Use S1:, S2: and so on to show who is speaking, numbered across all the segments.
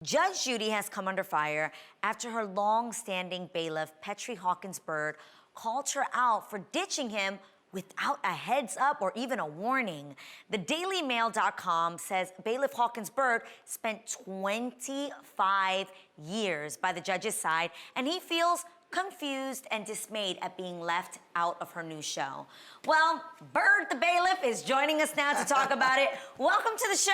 S1: Judge Judy has come under fire after her long-standing bailiff, Petri Hawkins Byrd, called her out for ditching him without a heads up or even a warning. The DailyMail.com says Bailiff Hawkins Byrd spent 25 years by the judge's side, and he feels confused and dismayed at being left out of her new show. Well, Byrd the bailiff is joining us now to talk about it. Welcome to the show.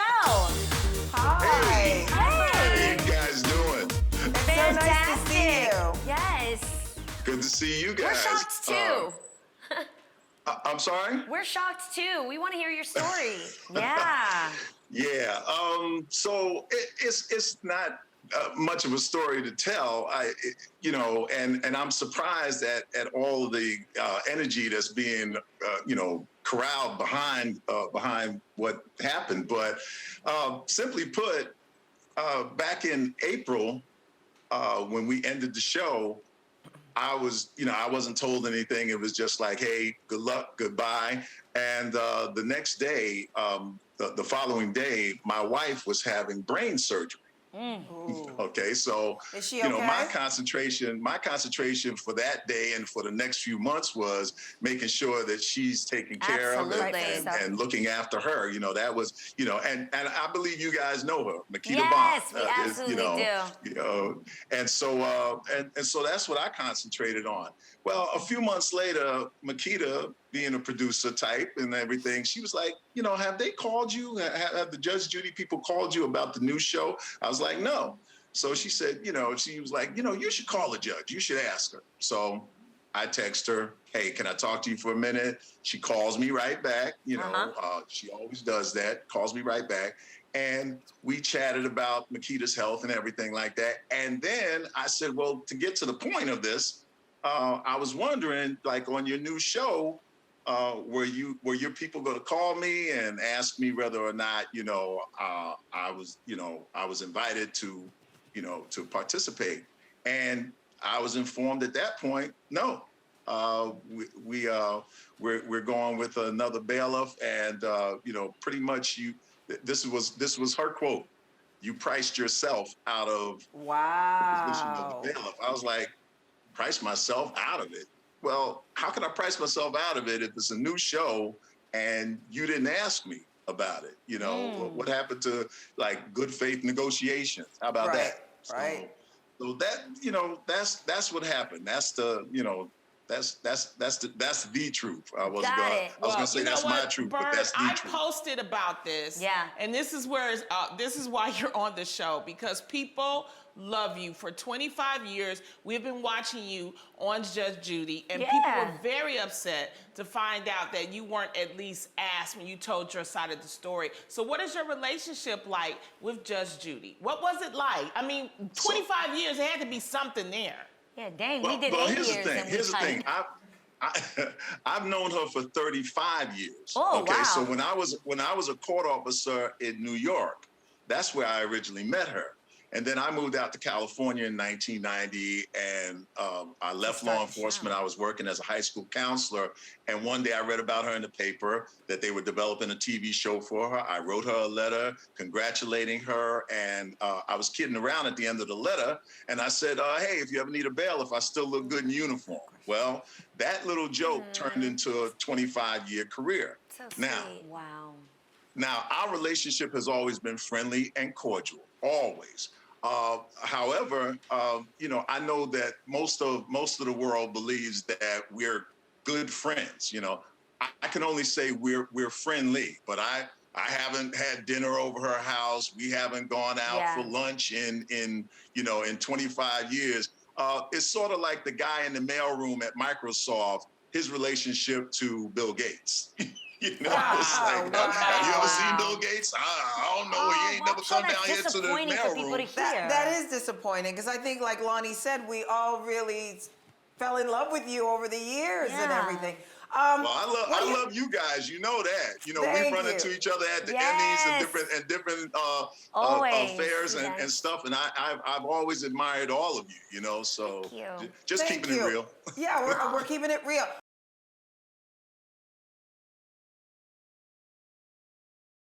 S2: Hi.
S1: Hey.
S3: How you guys doing?
S1: Fantastic.
S2: So nice to see you.
S1: Yes.
S3: Good to see you guys.
S1: We're shocked too.
S3: I'm sorry?
S1: We're shocked too. We want to hear your story. Yeah.
S3: Yeah. So it's not much of a story to tell. And I'm surprised at all the energy that's being corralled behind what happened. But simply put, back in April, when we ended the show, I wasn't told anything. It was just like, hey, good luck, goodbye. And the next day, the following day, my wife was having brain surgery. Okay, so
S2: Is she okay?
S3: my concentration for that day and for the next few months was making sure that she's taken care of and looking after her. That was, and I believe you guys know her, Makita
S1: Yes,
S3: Bond.
S1: we absolutely do.
S3: And so that's what I concentrated on. Well, a few months later, Makita, being a producer type and everything, she was like, have they called you? Have the Judge Judy people called you about the new show? I was like, no. So she said, she was like, you should call the judge. You should ask her. So I text her, hey, can I talk to you for a minute? She calls me right back. She always does that, calls me right back. And we chatted about Makita's health and everything like that. And then I said, well, to get to the point of this, I was wondering, like on your new show, were your people going to call me and ask me whether or not I was invited to participate? And I was informed at that point, no, we're going with another bailiff, and pretty much this was her quote. You priced yourself out of the position of the bailiff. I was like, price myself out of it? Well, how can I price myself out of it if it's a new show and you didn't ask me about it? What happened to like good faith negotiations? How about that?
S2: Right.
S3: So that, that's what happened. That's the, that's the truth. I was gonna say that's my truth,
S4: Byrd,
S3: but that's the truth.
S4: I posted about this.
S1: Yeah.
S4: And this is why you're on the show, because people love you. For 25 years, we've been watching you on Judge Judy, and people were very upset to find out that you weren't at least asked when you told your side of the story. So what is your relationship like with Judge Judy? What was it like? I mean, 25 years, there had to be something there.
S1: Yeah, dang, we did 8 years.
S3: Here's the thing. I've known her for 35 years.
S1: Oh,
S3: okay,
S1: wow.
S3: so when I was a court officer in New York, that's where I originally met her. And then I moved out to California in 1990, and I left law enforcement. I was working as a high school counselor, and one day I read about her in the paper that they were developing a TV show for her. I wrote her a letter congratulating her, and I was kidding around at the end of the letter, and I said, hey, if you ever need a bailiff, I still look good in uniform. Well, that little joke turned into a 25-year career.
S1: So sweet. Wow.
S3: Now, our relationship has always been friendly and cordial, always. However, I know that most of the world believes that we're good friends. I can only say we're friendly, but I haven't had dinner over her house. We haven't gone out for lunch in 25 years. It's sort of like the guy in the mailroom at Microsoft, his relationship to Bill Gates. It's like, have you ever seen Bill Gates? I don't know. He ain't never come down here to the mailroom.
S2: That is disappointing, because I think, like Lonnie said, we all really fell in love with you over the years and everything.
S3: Well, I love you guys. You know that. We run into each other at the Emmys and different affairs and stuff. And I've always admired all of you. So just keeping it real.
S2: Yeah, we're keeping it real.